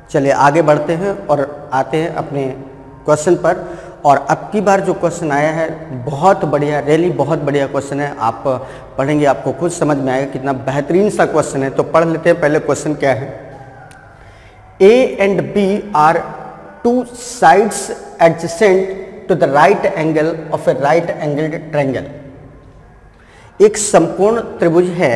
चलिए आगे बढ़ते हैं और आते हैं अपने क्वेश्चन पर। और अब की बार जो क्वेश्चन आया है बहुत बढ़िया, रियली बहुत बढ़िया क्वेश्चन है। आप पढ़ेंगे आपको खुद समझ में आएगा कितना बेहतरीन सा क्वेश्चन है। तो पढ़ लेते हैं। पहले क्वेश्चन क्या है, A and B are two sides adjacent to the right angle of a right angled triangle। एक समकोण त्रिभुज है,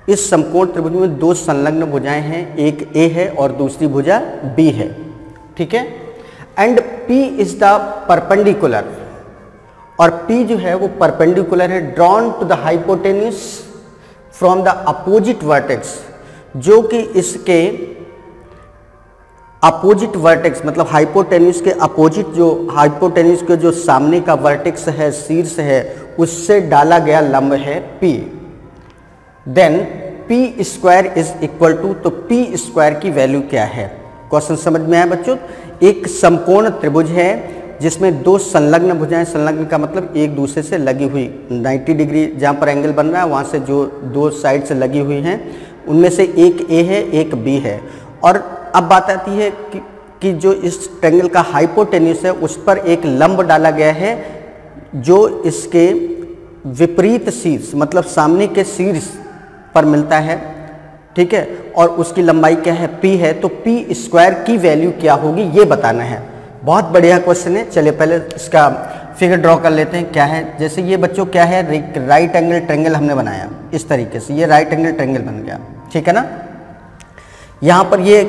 इस समकोण त्रिभुज में दो संलग्न भुजाएं हैं, एक A है और दूसरी भुजा B है, ठीक है। And P is the perpendicular, और P जो है वो परपेंडिकुलर है drawn to the hypotenuse from the opposite vertex, जो कि इसके अपोजिट वर्टेक्स मतलब हाइपोटेन्यूस के अपोजिट, जो हाइपोटेन्यूस के जो सामने का वर्टेक्स है, शीर्ष है, उससे डाला गया लंब है P। Then P square is equal to, तो P स्क्वायर की वैल्यू क्या है। क्वेश्चन समझ में आया बच्चों। एक समकोण त्रिभुज है जिसमें दो संलग्न भुजाएं, संलग्न का मतलब एक दूसरे से लगी हुई, 90 डिग्री जहाँ पर एंगल बन रहा है वहाँ से जो दो साइड से लगी हुई हैं उनमें से एक A है एक B है। और अब बात आती है कि जो इस ट्रायंगल का हाइपोटेन्यूस है उस पर एक लंब डाला गया है जो इसके विपरीत शीर्ष मतलब सामने के शीर्ष पर मिलता है, ठीक है। और उसकी लंबाई क्या है, P है। तो P स्क्वायर की वैल्यू क्या होगी ये बताना है। बहुत बढ़िया क्वेश्चन है। चलिए पहले इसका फिगर ड्रॉ कर लेते हैं। क्या है, जैसे ये बच्चों क्या है, राइट एंगल ट्रायंगल हमने बनाया इस तरीके से, ये राइट एंगल ट्रायंगल बन गया, ठीक है ना। यहाँ पर ये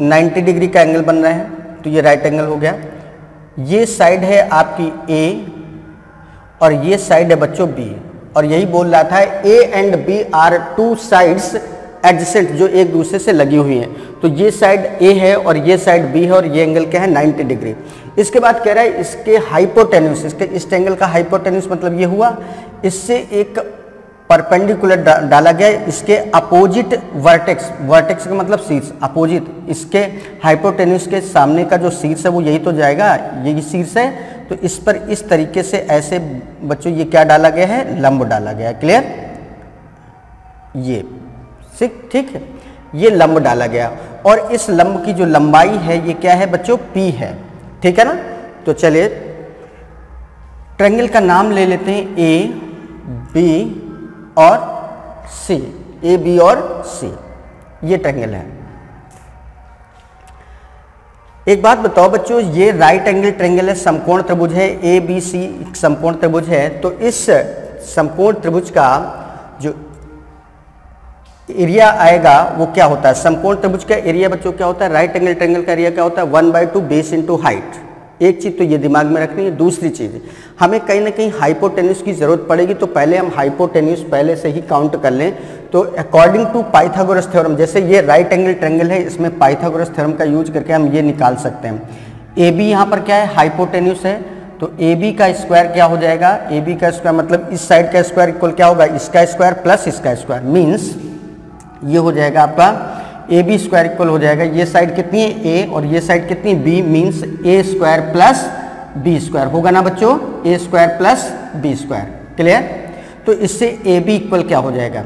90 डिग्री का एंगल बन रहा है तो ये राइट एंगल हो गया। ये साइड है आपकी A और ये साइड है बच्चों B, और यही बोल रहा था A and B are two sides adjacent, जो एक दूसरे से लगी हुई हैं। तो ये साइड A है और ये साइड B है और ये एंगल क्या है 90 डिग्री। इसके बाद कह रहा है इसके हाइपोटेन्यूस, इसके इस एंगल का हाइपोटेन्यूस मतलब ये हुआ, इससे एक परपेंडिकुलर डाला गया इसके अपोजिट वर्टेक्स, वर्टेक्स का मतलब शीर्ष, अपोजिट, इसके हाइपोटेन्यूस के सामने का जो शीर्ष है वो यही तो जाएगा, यही शीर्ष है। तो इस पर इस तरीके से ऐसे बच्चों ये क्या डाला गया है, लंब डाला गया है। क्लियर, ये ठीक है, ये लंब डाला गया और इस लंब की जो लंबाई है ये क्या है बच्चों, P है, ठीक है ना। तो चलिए ट्रायंगल का नाम ले लेते हैं A B और C, A B और C, ये ट्रायंगल है। एक बात बताओ बच्चों, ये राइट एंगल ट्रायंगल है, समकोण त्रिभुज है, A B C समकोण त्रिभुज है। तो इस समकोण त्रिभुज का जो एरिया आएगा वो क्या होता है, समकोण त्रिभुज का एरिया बच्चों क्या होता है, राइट एंगल ट्रायंगल का एरिया क्या होता है 1/2 बेस इंटू हाइट। एक चीज तो ये दिमाग में रखनी है। दूसरी चीज, हमें कहीं ना कहीं हाइपोटेन्यूस की जरूरत पड़ेगी, तो पहले हम हाइपोटेन्यूस पहले से ही काउंट कर लें। तो अकॉर्डिंग टू पाइथागोरस थ्योरम, जैसे ये राइट एंगल ट्रायंगल है, इसमें पाइथागोरस थ्योरम का यूज करके हम ये निकाल सकते हैं। ए बी यहाँ पर क्या है, हाइपोटेन्यूस है, तो ए बी का स्क्वायर क्या हो जाएगा, ए बी का स्क्वायर मतलब इस साइड का स्क्वायर इक्वल क्या होगा, इसका स्क्वायर प्लस इसका स्क्वायर, मीन्स ये हो जाएगा आपका ए बी स्क्वायर इक्वल हो जाएगा, ये साइड कितनी है ए और ये साइड कितनी B, means A square plus B square होगा ना बच्चों, A square plus B square. Clear, तो इससे ए बी इक्वल क्या हो जाएगा,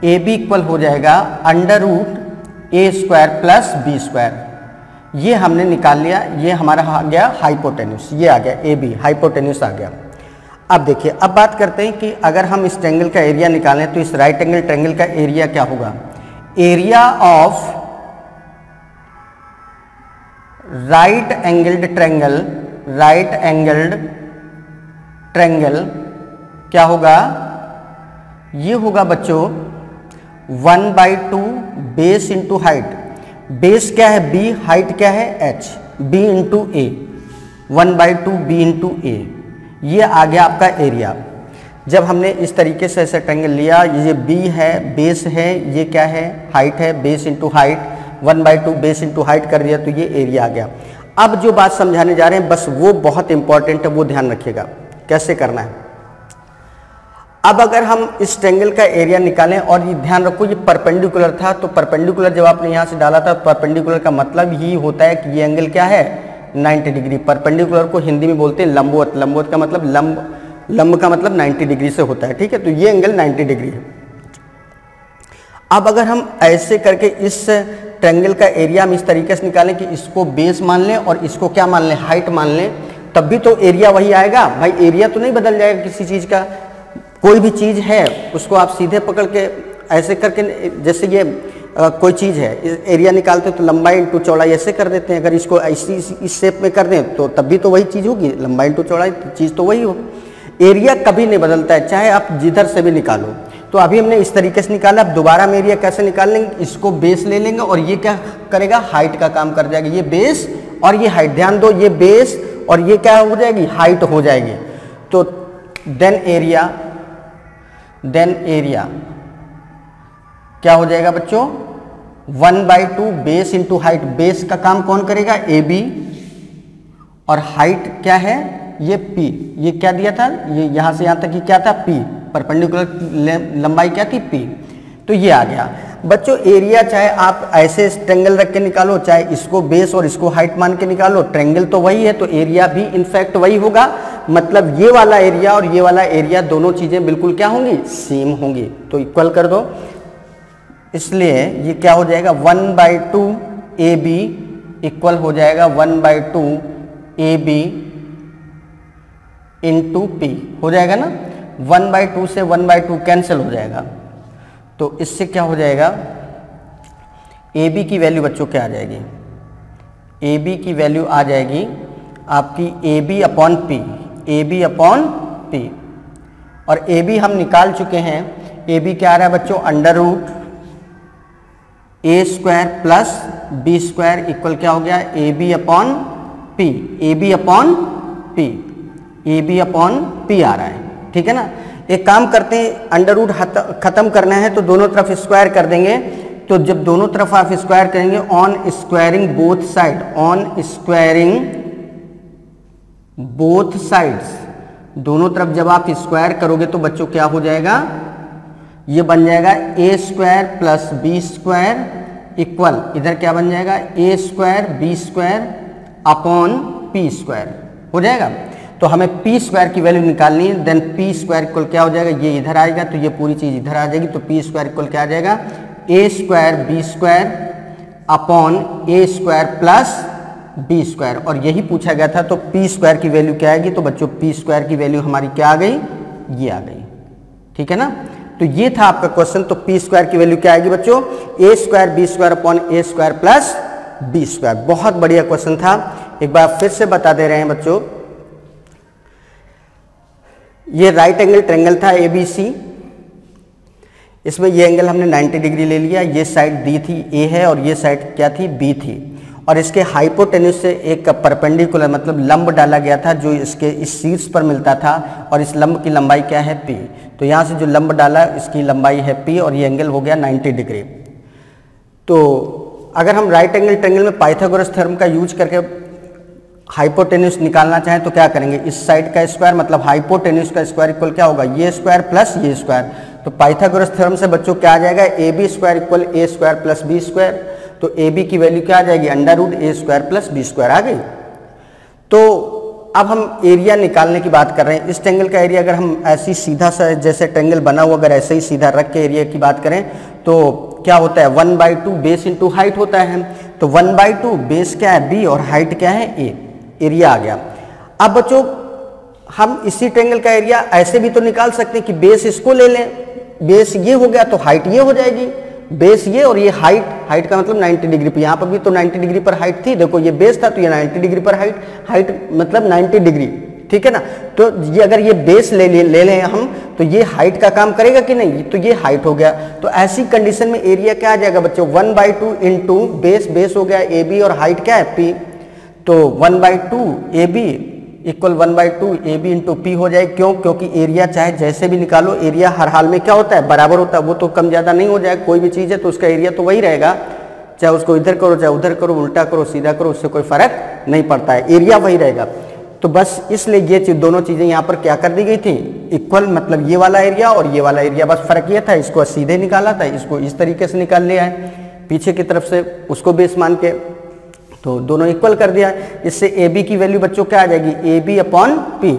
ए बी इक्वल हो जाएगा under root A square plus B square. ये हमने निकाल लिया, ये हमारा आ गया हाइपोटेन्यूस, ये आ गया ए बी, हाइपोटेन्यूस आ गया। अब देखिए, अब बात करते हैं कि अगर हम इस ट्रायंगल का एरिया निकालें तो इस राइट एंगल ट्रायंगल का एरिया क्या होगा, area of right angled triangle, right angled triangle क्या होगा, ये होगा बच्चों 1/2 बेस इंटू हाइट। बेस क्या है b, हाइट क्या है h, b इंटू ए, 1/2 b इंटू ए, ये आ गया आपका एरिया। जब हमने इस तरीके से ऐसा ट्रायंगल लिया, ये b है, बेस है, ये क्या है हाइट है, base into height, 1/2 base into height कर दिया तो ये एरिया आ गया। अब जो बात समझाने जा रहे हैं बस वो बहुत इंपॉर्टेंट है, वो ध्यान रखिएगा कैसे करना है। अब अगर हम इस ट्रायंगल का एरिया निकालें और ये ध्यान रखो ये परपेंडिकुलर था, तो परपेंडिकुलर जब आपने यहाँ से डाला था, परपेंडिकुलर का मतलब ही होता है कि ये एंगल क्या है 90 डिग्री। परपेंडिकुलर को हिंदी में बोलते हैं लंबवत, लंबवत का मतलब लंब का मतलब 90 डिग्री से होता है, ठीक है। तो ये एंगल 90 डिग्री है। अब अगर हम ऐसे करके इस ट्रायंगल का एरिया हम इस तरीके से निकालें कि इसको बेस मान लें और इसको क्या मान लें, हाइट मान लें, तब भी तो एरिया वही आएगा भाई। एरिया तो नहीं बदल जाएगा किसी चीज़ का। कोई भी चीज़ है उसको आप सीधे पकड़ के ऐसे करके, जैसे ये कोई चीज़ है, एरिया निकालते हैं तो लंबाई इंटू चौड़ाई ऐसे कर देते हैं। अगर इसको इस शेप में कर दें तो तब भी तो वही चीज़ होगी, लंबाई इंटू चौड़ाई, चीज़ तो वही हो। एरिया कभी नहीं बदलता है, चाहे आप जिधर से भी निकालो। तो अभी हमने इस तरीके से निकाला। अब दोबारा हम एरिया कैसे निकाल लेंगे, इसको बेस ले लेंगे और ये क्या करेगा, हाइट का काम कर जाएगा। ये बेस और ये हाइट, ध्यान दो, ये बेस और ये क्या हो जाएगी, हाइट हो जाएगी। तो देन एरिया क्या हो जाएगा बच्चों, 1/2 बेस इंटू हाइट। बेस का काम कौन करेगा, ए बी, और हाइट क्या है, ये पी। ये क्या दिया था, ये यहाँ से यहाँ तक की क्या था, पी, परपेंडिकुलर लंबाई क्या थी, पी। तो ये आ गया बच्चों एरिया। चाहे आप ऐसे ट्रायंगल रख के निकालो, चाहे इसको बेस और इसको हाइट मान के निकालो, ट्रायंगल तो वही है, तो एरिया भी इनफैक्ट वही होगा। मतलब ये वाला एरिया और ये वाला एरिया दोनों चीज़ें बिल्कुल क्या होंगी, सेम होंगी। तो इक्वल कर दो, इसलिए ये क्या हो जाएगा, 1/2 ए बी इक्वल हो जाएगा 1/2 ए बी इंटू पी, हो जाएगा ना। 1/2 से 1/2 कैंसिल हो जाएगा, तो इससे क्या हो जाएगा, ए बी की वैल्यू बच्चों क्या आ जाएगी, ए बी की वैल्यू आ जाएगी आपकी A B upon P, A B upon P. और ए बी हम निकाल चुके हैं, ए बी क्या आ रहा है बच्चों, under root A square plus B square equal क्या हो गया, A B upon P, A B upon P, A B upon P आ रहा है, ठीक है ना। एक काम करते हैं, अंडर रूट खत्म करना है तो दोनों तरफ स्क्वायर कर देंगे। तो जब दोनों तरफ आप स्क्वायर करेंगे, on squaring both side, on squaring both sides, दोनों तरफ जब आप स्क्वायर करोगे तो बच्चों क्या हो जाएगा, ये बन जाएगा A square plus B square equal, इधर क्या बन जाएगा, A square B square upon P square हो जाएगा। तो हमें पी स्क्वायर की वैल्यू निकालनी है, देन पी स्क्वायर इक्वल क्या हो जाएगा, ये इधर आएगा तो ये पूरी चीज़ इधर आ जाएगी। तो पी स्क्वायर इक्वल क्या आ जाएगा, A square B square upon A square plus B square. और यही पूछा गया था, तो पी स्क्वायर की वैल्यू क्या आएगी, तो बच्चों पी स्क्वायर की वैल्यू हमारी क्या आ गई, ये आ गई, ठीक है ना। तो ये था आपका क्वेश्चन। तो पी स्क्वायर की वैल्यू क्या आएगी बच्चों, A square B square upon A square plus B square. बहुत बढ़िया क्वेश्चन था, एक बार फिर से बता दे रहे हैं बच्चों। ये राइट एंगल ट्रायंगल था ABC, इसमें ये एंगल हमने 90 डिग्री ले लिया। ये साइड दी थी A है और ये साइड क्या थी, B थी। और इसके हाइपोटेन्यूज से एक परपेंडिकुलर मतलब लंब डाला गया था जो इसके इस शीर्ष पर मिलता था, और इस लंब की लंबाई क्या है, P। तो यहाँ से जो लंब डाला इसकी लंबाई है P और ये एंगल हो गया 90 डिग्री। तो अगर हम राइट एंगल ट्रायंगल में पाइथागोरस थ्योरम का यूज करके हाइपोटेन्यूज निकालना चाहें तो क्या करेंगे, इस साइड का स्क्वायर मतलब हाइपोटेन्यूज का स्क्वायर इक्वल क्या होगा, ये स्क्वायर प्लस ये स्क्वायर। तो पाइथागोरस थ्योरम से बच्चों क्या आ जाएगा, A B square equal A square plus B square. तो ए बी की वैल्यू क्या आ जाएगी, under root A square plus B square आ गई। तो अब हम एरिया निकालने की बात कर रहे हैं। इस ट्रायंगल का एरिया अगर हम ऐसी सीधा सा जैसे ट्रायंगल बना हुआ अगर ऐसे ही सीधा रख के एरिया की बात करें तो क्या होता है, 1/2 बेस इंटू हाइट होता है। तो 1/2 बेस क्या है, बी, और हाइट क्या है, ए। एरिया आ गया। अब बच्चों हम इसी ट्रायंगल का एरिया ऐसे भी तो निकाल सकते हैं कि बेस इसको ले लें, बेस ये हो गया तो हाइट ये हो जाएगी, बेस ये और ये हाइट, हाइट का मतलब 90 डिग्री पर। यहाँ पर भी तो 90 डिग्री पर हाइट थी, देखो ये बेस था तो ये 90 डिग्री पर हाइट, हाइट मतलब 90 डिग्री, ठीक है ना। तो ये अगर ये बेस ले लें हम तो ये हाइट का काम करेगा कि नहीं, तो ये हाइट हो गया। तो ऐसी कंडीशन में एरिया क्या आ जाएगा बच्चों, 1/2 इंटू बेस, बेस हो गया ए बी और हाइट क्या है, पी। तो 1/2 A B equal 1/2 A B into P हो जाए। क्यों, क्योंकि एरिया चाहे जैसे भी निकालो एरिया हर हाल में क्या होता है, बराबर होता है, वो तो कम ज़्यादा नहीं हो जाए। कोई भी चीज़ है तो उसका एरिया तो वही रहेगा, चाहे उसको इधर करो चाहे उधर करो, उल्टा करो सीधा करो, उससे कोई फर्क नहीं पड़ता है, एरिया वही रहेगा। तो बस इसलिए ये चीज दोनों चीज़ें यहाँ पर क्या कर दी गई थी, इक्वल, मतलब ये वाला एरिया और ये वाला एरिया, बस फर्क ये था, इसको सीधे निकाला था, इसको इस तरीके से निकाल लिया है पीछे की तरफ से, उसको बेस मान के, तो दोनों इक्वल कर दिया। इससे ए बी की वैल्यू बच्चों क्या आ जाएगी, ए बी अपॉन पी।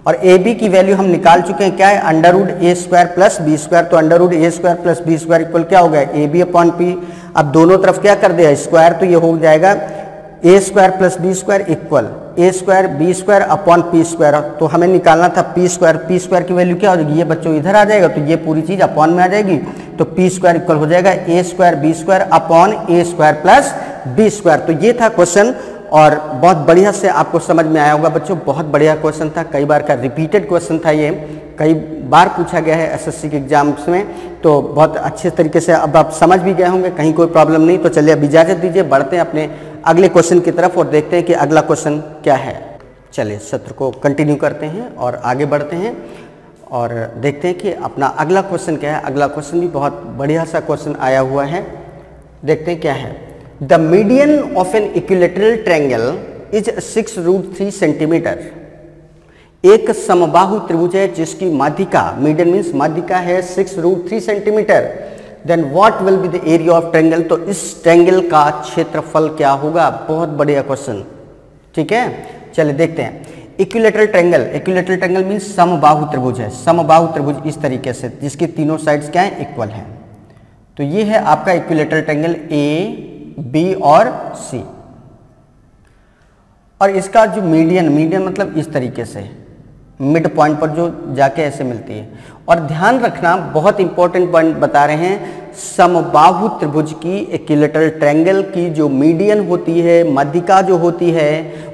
और ए बी की वैल्यू हम निकाल चुके हैं, क्या है, under root A square plus B square. तो under root A square plus B square equal क्या हो गया, ए बी अपॉन पी। अब दोनों तरफ क्या कर दिया, स्क्वायर, तो ये हो जाएगा A square plus B square equal A square B square upon P square. तो हमें निकालना था पी स्क्वायर की वैल्यू क्या हो जाएगी, ये बच्चों इधर आ जाएगा, तो ये पूरी चीज अपॉन में आ जाएगी। तो पी स्क्वायर इक्वल हो जाएगा A square B square upon A square plus B square. तो ये था क्वेश्चन और बहुत बढ़िया से आपको समझ में आया होगा बच्चों, बहुत बढ़िया क्वेश्चन था, कई बार का रिपीटेड क्वेश्चन था, ये कई बार पूछा गया है एसएससी के एग्जाम्स में, तो बहुत अच्छे तरीके से अब आप समझ भी गए होंगे, कहीं कोई प्रॉब्लम नहीं। तो चलिए अब इजाजत दीजिए, बढ़ते हैं अपने अगले क्वेश्चन की तरफ और देखते हैं कि अगला क्वेश्चन क्या है। चलिए सत्र को कंटिन्यू करते हैं और आगे बढ़ते हैं और देखते हैं कि अपना अगला क्वेश्चन क्या है। अगला क्वेश्चन भी बहुत बढ़िया सा क्वेश्चन आया हुआ है, देखते हैं क्या है। The median of an equilateral triangle is 6√3 centimetre. एक समबाहु त्रिभुज है जिसकी माध्यिका, मीडियन मीन्स माध्यिका है 6√3 centimetre. Then what will be the area of triangle, तो इस ट्रायंगल का क्षेत्रफल क्या होगा। बहुत बढ़िया क्वेश्चन, ठीक है। चलिए देखते हैं। इक्विलैटरल ट्रायंगल मीन्स समबाहु त्रिभुज है, समबाहु त्रिभुज इस तरीके से जिसकी तीनों साइड्स क्या है, इक्वल है। तो ये है आपका इक्विलैटरल ट्रायंगल ए बी और सी। और इसका जो मीडियन मतलब इस तरीके से मिड पॉइंट पर जो जाके ऐसे मिलती है। और ध्यान रखना, बहुत इंपॉर्टेंट पॉइंट बता रहे हैं, समबाहु त्रिभुज की इक्विलैटरल ट्रायंगल की जो मीडियन होती है, माध्यिका जो होती है,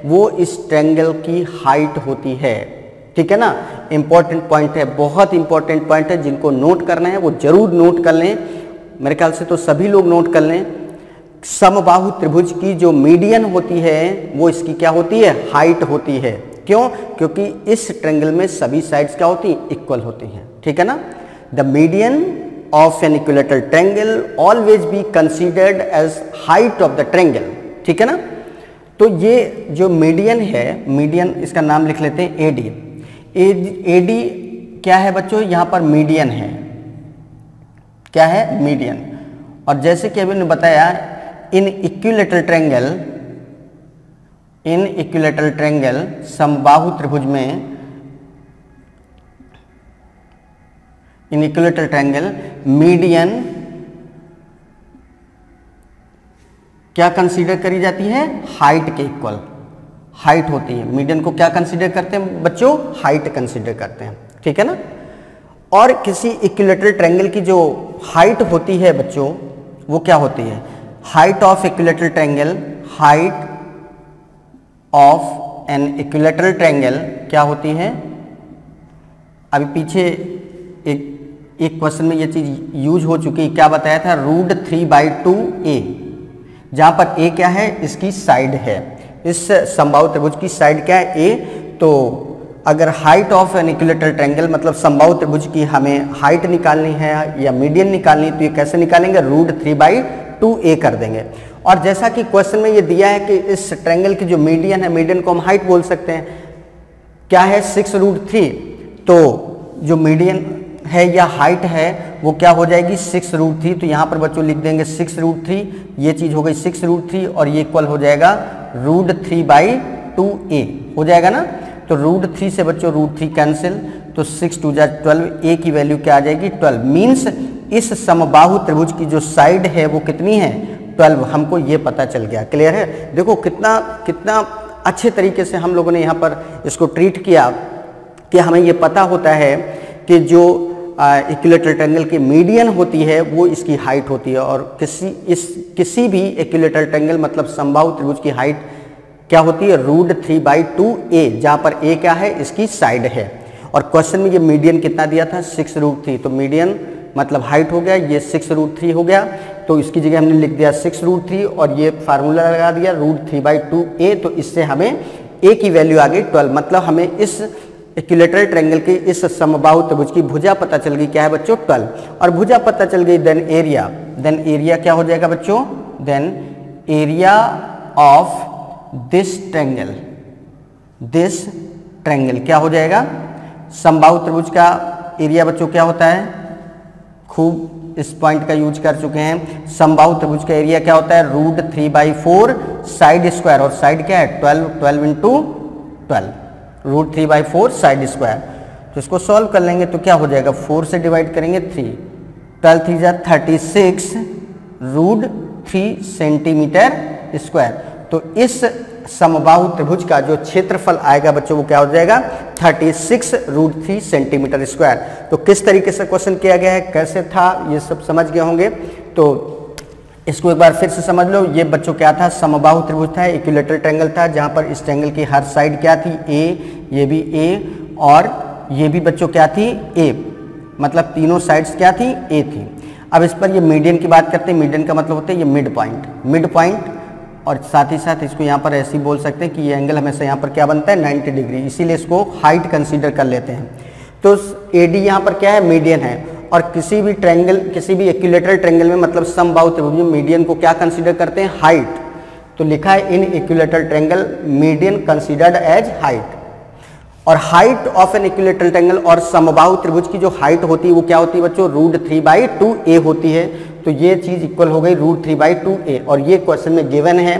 वो इस ट्रायंगल की हाइट होती है, ठीक है ना। इंपॉर्टेंट पॉइंट है, बहुत इंपॉर्टेंट पॉइंट है, जिनको नोट करना है वो जरूर नोट कर लें। मेरे ख्याल से तो सभी लोग नोट कर लें। समबाहु त्रिभुज की जो मीडियन होती है वो इसकी क्या होती है, हाइट होती है। क्यों, क्योंकि इस ट्रायंगल में सभी साइड्स क्या होती हैं, इक्वल होती हैं, ठीक है ना। The median of an equilateral triangle always be considered as height of the triangle, ठीक है ना। तो ये जो मीडियन है, मीडियन इसका नाम लिख लेते हैं एडी। एडी क्या है बच्चों, यहाँ पर मीडियन है, क्या है, मीडियन। और जैसे कि अभी ने बताया, इन इक्विलैटरल ट्रायंगल समबाहु त्रिभुज में, इन इक्विलैटरल ट्रायंगल मीडियन क्या कंसीडर करी जाती है, हाइट के इक्वल हाइट होती है। मीडियन को क्या कंसीडर करते हैं बच्चों, हाइट कंसीडर करते हैं, ठीक है ना। और किसी इक्विलैटरल ट्रायंगल की जो हाइट होती है बच्चों, वो क्या होती है, height of equilateral triangle, height of an equilateral triangle क्या होती है। अभी पीछे एक क्वेश्चन में ये चीज यूज हो चुकी है, क्या बताया था, √3/2a, जहां पर a क्या है, इसकी साइड है, इस समबाहु त्रिभुज की साइड क्या है, a। तो अगर height of an equilateral triangle मतलब समबाहु त्रिभुज की हमें हाइट निकालनी है या मीडियन निकालनी है, तो ये कैसे निकालेंगे, √3/2a कर देंगे। और जैसा कि क्वेश्चन में ये दिया है कि इस ट्रायंगल की जो मीडियन है, मीडियन को हम हाइट बोल सकते हैं, क्या है, 6√3। तो जो मीडियन है या हाइट है वो क्या हो जाएगी, 6√3। तो यहाँ पर बच्चों लिख देंगे 6√3, ये चीज हो गई 6√3 और ये इक्वल हो जाएगा √3/2a हो जाएगा ना। तो √3 से बच्चों √3 कैंसिल, तो 6 2 जा 12, a की वैल्यू क्या आ जाएगी, 12। मीन्स इस समबाहु त्रिभुज की जो साइड है वो कितनी है, 12। हमको ये पता चल गया, क्लियर है। देखो कितना अच्छे तरीके से हम लोगों ने यहाँ पर इसको ट्रीट किया कि हमें ये पता होता है कि जो इक्विलैटरल ट्रायंगल की मीडियन होती है वो इसकी हाइट होती है। और किसी भी इक्विलैटरल ट्रायंगल मतलब समबाहु त्रिभुज की हाइट क्या होती है, √3/2a, जहाँ पर a क्या है, इसकी साइड है। और क्वेश्चन में ये मीडियन कितना दिया था, 6√3। तो मीडियन मतलब हाइट हो गया, ये 6√3 हो गया, तो इसकी जगह हमने लिख दिया 6√3 और ये फार्मूला लगा दिया √3/2a। तो इससे हमें a की वैल्यू आ गई 12। मतलब हमें इस इक्विलैटरल ट्रायंगल की इस समबाहु त्रिभुज की भुजा पता चल गई, क्या है बच्चों, 12। और भुजा पता चल गई, देन एरिया क्या हो जाएगा बच्चों, then area of this triangle क्या हो जाएगा, समबाहु त्रिभुज का एरिया बच्चों क्या होता है, खूब इस पॉइंट का यूज कर चुके हैं। समबाहु त्रिभुज का एरिया क्या होता है, √3/4 साइड स्क्वायर, और साइड क्या है, 12 × 12। √3/4 साइड स्क्वायर। तो इसको सॉल्व कर लेंगे तो क्या हो जाएगा, 4 से डिवाइड करेंगे 3, 12 3 जा 36 √3 सेंटीमीटर स्क्वायर। तो इस समबाहु त्रिभुज का जो क्षेत्रफल आएगा बच्चों वो क्या हो जाएगा, 36 √3 सेंटीमीटर स्क्वायर। तो किस तरीके से क्वेश्चन किया गया है, कैसे था, ये सब समझ गए होंगे। तो इसको एक बार फिर से समझ लो। ये बच्चों क्या था, समबाहु त्रिभुज था, इक्विलैटरल ट्रायंगल था, जहां पर इस ट्रायंगल की हर साइड क्या थी, ए, ये भी ए और ये भी बच्चों क्या थी, ए, मतलब तीनों साइड्स क्या थी, ए थी। अब इस पर ये मीडियन की बात करते हैं। मीडियन का मतलब होता है ये मिड पॉइंट, और साथ ही साथ इसको यहाँ पर ऐसे ही बोल सकते हैं कि ये एंगल हमेशा यहाँ पर क्या बनता है, 90 डिग्री, इसीलिए इसको हाइट कंसीडर कर लेते हैं। तो AD यहाँ पर क्या है, मीडियन है। और किसी भी ट्रायंगल, किसी भी इक्विलैटरल ट्रायंगल में मतलब समबाहु त्रिभुज में मीडियन को क्या कंसीडर करते हैं, हाइट। तो लिखा है in equilateral triangle median considered as height. और height of an equilateral triangle और समबाहु त्रिभुज की जो हाइट होती है वो क्या होती है बच्चों, √3/2a होती है। तो ये चीज इक्वल हो गई √3/2a। और ये क्वेश्चन में गिवन है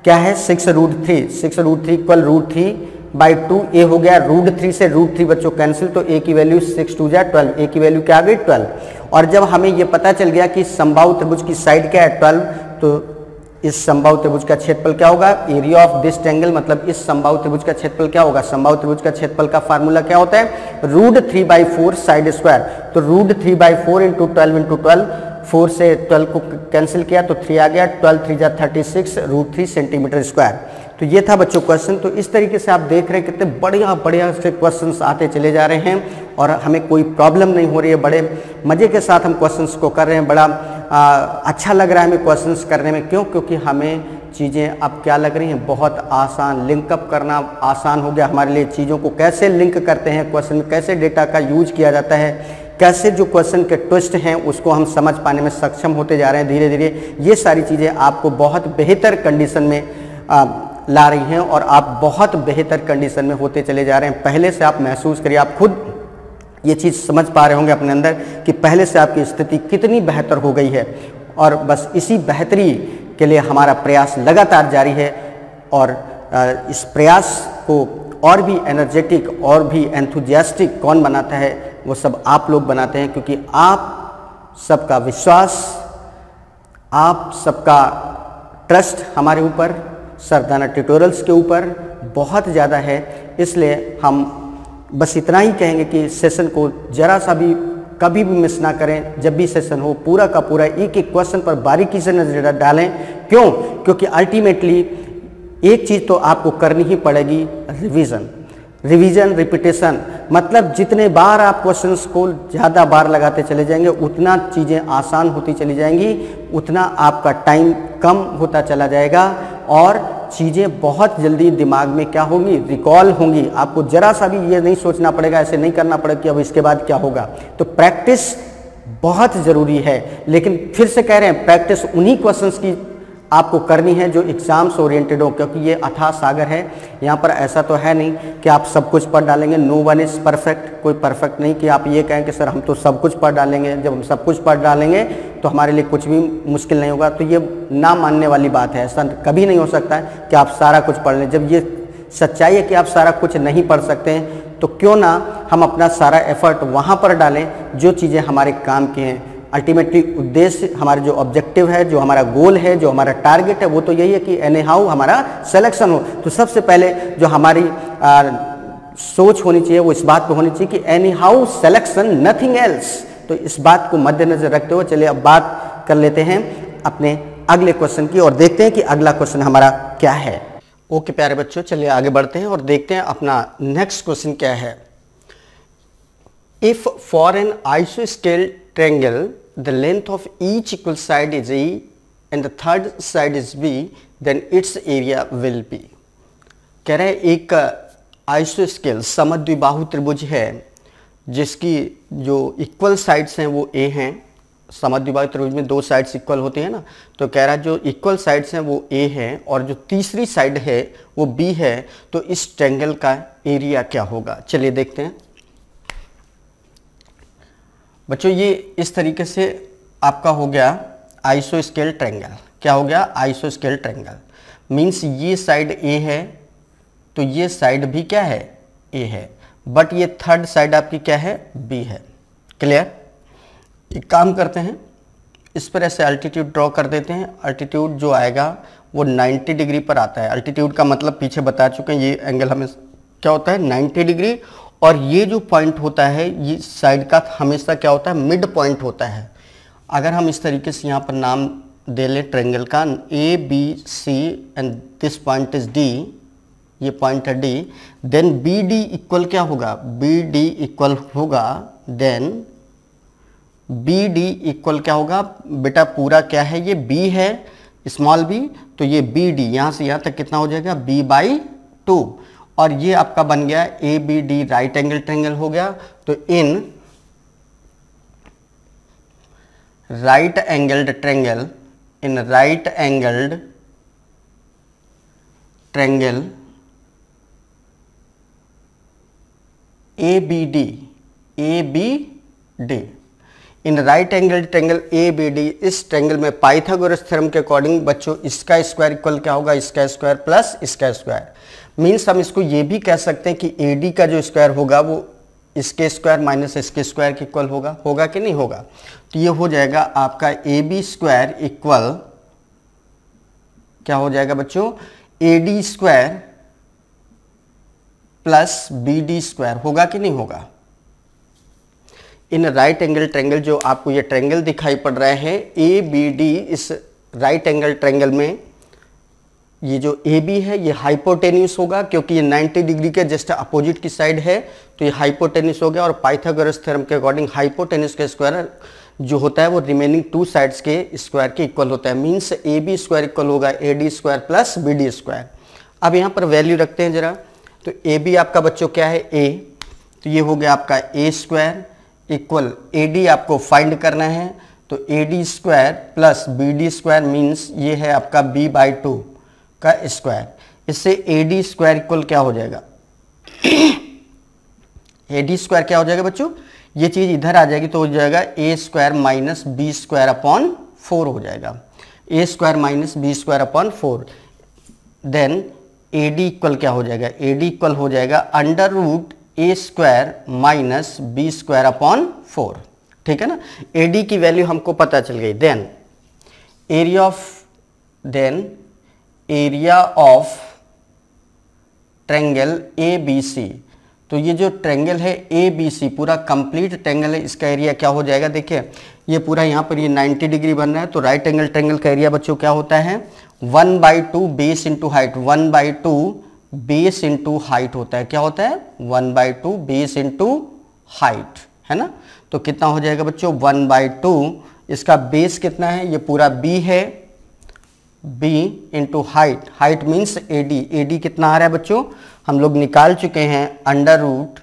क्या है, 6√3 इक्वल √3/2a हो गया। √3 से √3 बच्चों कैंसिल, तो a की वैल्यू 6 2 जा 12, a की वैल्यू क्या आ गई 12। और जब हमें ये पता चल गया कि समबाहु त्रिभुज की साइड क्या है 12, तो इस समबाहु त्रिभुज का क्षेत्रफल क्या होगा, एरिया ऑफ दिस ट्रायंगल, मतलब इस समबाहु त्रिभुज का क्षेत्रफल क्या होगा, समबाहु त्रिभुज का क्षेत्रफल का फार्मूला क्या होता है, √3/4 साइड स्क्वायर। तो √3/4 × 12 × 12, 4 से 12 को कैंसिल किया तो 3 आ गया, 12 3 जा 36 √3 सेंटीमीटर स्क्वायर। तो ये था बच्चों क्वेश्चन। तो इस तरीके से आप देख रहे हैं कितने बढ़िया से क्वेश्चंस आते चले जा रहे हैं और हमें कोई प्रॉब्लम नहीं हो रही है। बड़े मज़े के साथ हम क्वेश्चंस को कर रहे हैं। बड़ा अच्छा लग रहा है हमें क्वेश्चंस करने में। क्यों? क्योंकि हमें चीज़ें अब क्या लग रही हैं, बहुत आसान, लिंकअप करना आसान हो गया हमारे लिए। चीज़ों को कैसे लिंक करते हैं क्वेश्चन में, कैसे डेटा का यूज किया जाता है, कैसे जो क्वेश्चन के ट्विस्ट हैं उसको हम समझ पाने में सक्षम होते जा रहे हैं धीरे धीरे। ये सारी चीज़ें आपको बहुत बेहतर कंडीशन में ला रही हैं और आप बहुत बेहतर कंडीशन में होते चले जा रहे हैं। पहले से आप महसूस करिए, आप खुद ये चीज़ समझ पा रहे होंगे अपने अंदर कि पहले से आपकी स्थिति कितनी बेहतर हो गई है। और बस इसी बेहतरी के लिए हमारा प्रयास लगातार जारी है और इस प्रयास को और भी एनर्जेटिक और भी एंथुजियास्टिक कौन बनाता है, वो सब आप लोग बनाते हैं। क्योंकि आप सबका विश्वास, आप सबका ट्रस्ट हमारे ऊपर, सरदाना ट्यूटोरियल्स के ऊपर बहुत ज़्यादा है। इसलिए हम बस इतना ही कहेंगे कि सेशन को ज़रा सा भी कभी भी मिस ना करें। जब भी सेशन हो पूरा का पूरा एक एक क्वेश्चन पर बारीकी से नजर डालें। क्यों? क्योंकि अल्टीमेटली एक चीज़ तो आपको करनी ही पड़ेगी, रिवीजन रिपीटेशन। मतलब जितने बार आप क्वेश्चंस को ज़्यादा बार लगाते चले जाएंगे उतना चीज़ें आसान होती चली जाएंगी, उतना आपका टाइम कम होता चला जाएगा और चीज़ें बहुत जल्दी दिमाग में क्या होंगी, रिकॉल होंगी। आपको ज़रा सा भी ये नहीं सोचना पड़ेगा, ऐसे नहीं करना पड़ेगा कि अब इसके बाद क्या होगा। तो प्रैक्टिस बहुत ज़रूरी है। लेकिन फिर से कह रहे हैं, प्रैक्टिस उन्हीं क्वेश्चंस की आपको करनी है जो एग्जाम्स ओरिएंटेड हो। क्योंकि ये अथाह सागर है, यहाँ पर ऐसा तो है नहीं कि आप सब कुछ पढ़ डालेंगे। नो वन इज़ परफेक्ट, कोई परफेक्ट नहीं कि आप ये कहें कि सर हम तो सब कुछ पढ़ डालेंगे। जब हम सब कुछ पढ़ डालेंगे तो हमारे लिए कुछ भी मुश्किल नहीं होगा। तो ये ना मानने वाली बात है। ऐसा कभी नहीं हो सकता है कि आप सारा कुछ पढ़ लें। जब ये सच्चाई है कि आप सारा कुछ नहीं पढ़ सकते हैं तो क्यों ना हम अपना सारा एफर्ट वहाँ पर डालें जो चीज़ें हमारे काम की हैं। अल्टीमेटली उद्देश्य, हमारा जो ऑब्जेक्टिव है, जो हमारा गोल है, जो हमारा टारगेट है, वो तो यही है कि एनी हाउ हमारा सिलेक्शन हो। तो सबसे पहले जो हमारी सोच होनी चाहिए वो इस बात पे होनी चाहिए कि any how selection, nothing else. तो इस बात को मद्देनजर रखते हुए चलिए अब बात कर लेते हैं अपने अगले क्वेश्चन की और देखते हैं कि अगला क्वेश्चन हमारा क्या है। ओके प्यारे बच्चों, चलिए आगे बढ़ते हैं और देखते हैं अपना नेक्स्ट क्वेश्चन क्या है। इफ फॉर एन आइसोस्केल triangle the length of each equal side is E and the third side is B, then its area will be। कह रहे हैं एक आइसोस्केल समद्विबाहु त्रिभुज है जिसकी जो इक्वल साइड्स हैं वो A हैं। समद्विबाहु त्रिभुज में दो साइड्स इक्वल होते हैं ना, तो कह रहा है जो इक्वल साइड्स हैं वो A है और जो तीसरी साइड है वो B है। तो इस ट्रायंगल का एरिया क्या होगा, चलिए देखते हैं। बच्चों ये इस तरीके से आपका हो गया आइसोस्केल ट्रायंगल। क्या हो गया? आइसोस्केल ट्रायंगल मीन्स ये साइड A है, तो ये साइड भी क्या है, ए है, बट ये थर्ड साइड आपकी क्या है, बी है। क्लियर? एक काम करते हैं, इस पर ऐसे अल्टीट्यूड ड्रॉ कर देते हैं। अल्टीट्यूड जो आएगा वो 90 डिग्री पर आता है। अल्टीट्यूड का मतलब पीछे बता चुके हैं, ये एंगल हमें क्या होता है, 90 डिग्री। और ये जो पॉइंट होता है, ये साइड का हमेशा क्या होता है, मिड पॉइंट होता है। अगर हम इस तरीके से यहाँ पर नाम दे लें ट्रायंगल का, A B C and this point is D, ये पॉइंट है डी, देन बी डी इक्वल क्या होगा, बी डी इक्वल होगा, देन बी डी इक्वल क्या होगा बेटा, पूरा क्या है, ये बी है, स्मॉल बी, तो ये बी डी यहाँ से यहाँ तक कितना हो जाएगा, बी बाई 2। और ये आपका बन गया A B D right angle triangle हो गया। तो in right angled triangle, in right angled triangle A B D, in right angle triangle A B D, इस ट्रायंगल में पाइथागोरस थ्योरम के अकॉर्डिंग बच्चों इसका स्क्वायर इक्वल क्या होगा, इसका स्क्वायर प्लस इसका स्क्वायर। मीन्स हम इसको ये भी कह सकते हैं कि ए डी का जो स्क्वायर होगा वो इसके स्क्वायर माइनस इसके स्क्वायर के इक्वल होगा। होगा कि नहीं होगा? तो ये हो जाएगा आपका ए बी स्क्वायर इक्वल क्या हो जाएगा बच्चों, A D square plus B D square. होगा कि नहीं होगा? इन राइट एंगल ट्रायंगल, जो आपको ये ट्रायंगल दिखाई पड़ रहा है ए बी डी, इस राइट एंगल ट्रायंगल में ये जो ए बी है ये हाइपोटेन्यूस होगा, क्योंकि ये 90 डिग्री के जस्ट अपोजिट की साइड है, तो ये हाइपोटेन्यूस हो गया। और पाइथागोरस थ्योरम के अकॉर्डिंग हाइपोटेन्यूस का स्क्वायर जो होता है वो रिमेनिंग 2 साइड्स के स्क्वायर के इक्वल होता है। Means A B square equal होगा A D square plus B D square. अब यहाँ पर वैल्यू रखते हैं जरा, तो ए बी आपका बच्चों क्या है, ए, तो ये हो गया आपका A square equal A D आपको फाइंड करना है, तो A D square plus B D square means ये है आपका बी बाई 2 का स्क्वायर। इससे ए डी स्क्वायर इक्वल क्या हो जाएगा, ए डी स्क्वायर क्या हो जाएगा बच्चों, ये चीज इधर आ जाएगी तो हो जाएगा A square minus B square upon 4 हो जाएगा, A square minus B square upon 4। Then A D equal क्या हो जाएगा, ए डी इक्वल हो जाएगा under root A square minus B square upon 4। ठीक है ना, ए डी की वैल्यू हमको पता चल गई। Then area of triangle A B C, तो ये जो ट्रायंगल है ए बी सी पूरा कंप्लीट ट्रायंगल है, इसका एरिया क्या हो जाएगा, देखिए ये पूरा यहाँ पर ये 90 डिग्री बन रहा है, तो राइट एंगल ट्रायंगल का एरिया बच्चों क्या होता है 1/2 base into height, 1/2 base into height होता है। क्या होता है 1/2 बेस इंटू हाइट, है ना। तो कितना हो जाएगा बच्चों 1/2, इसका बेस कितना है, ये पूरा b है, b into height, height means AD, AD कितना आ रहा है बच्चों, हम लोग निकाल चुके हैं under root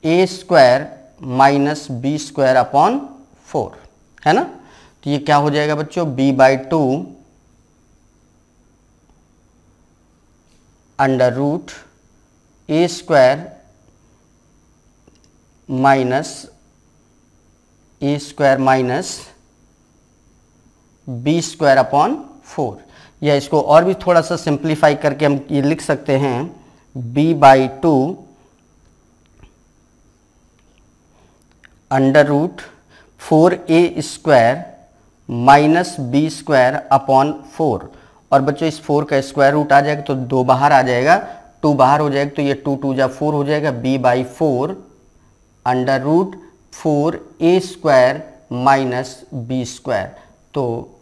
A square minus B square upon 4, है ना। तो ये क्या हो जाएगा बच्चों b/2 under root A square minus B square upon 4, या इसको और भी थोड़ा सा सिंप्लीफाई करके हम ये लिख सकते हैं b/2 under root 4a square minus B square upon 4। और बच्चों इस 4 का स्क्वायर रूट आ जाएगा तो 2 बाहर आ जाएगा, 2 बाहर हो जाएगा तो ये 2 2 जा 4 हो जाएगा, b/4 under root 4a square minus B square. तो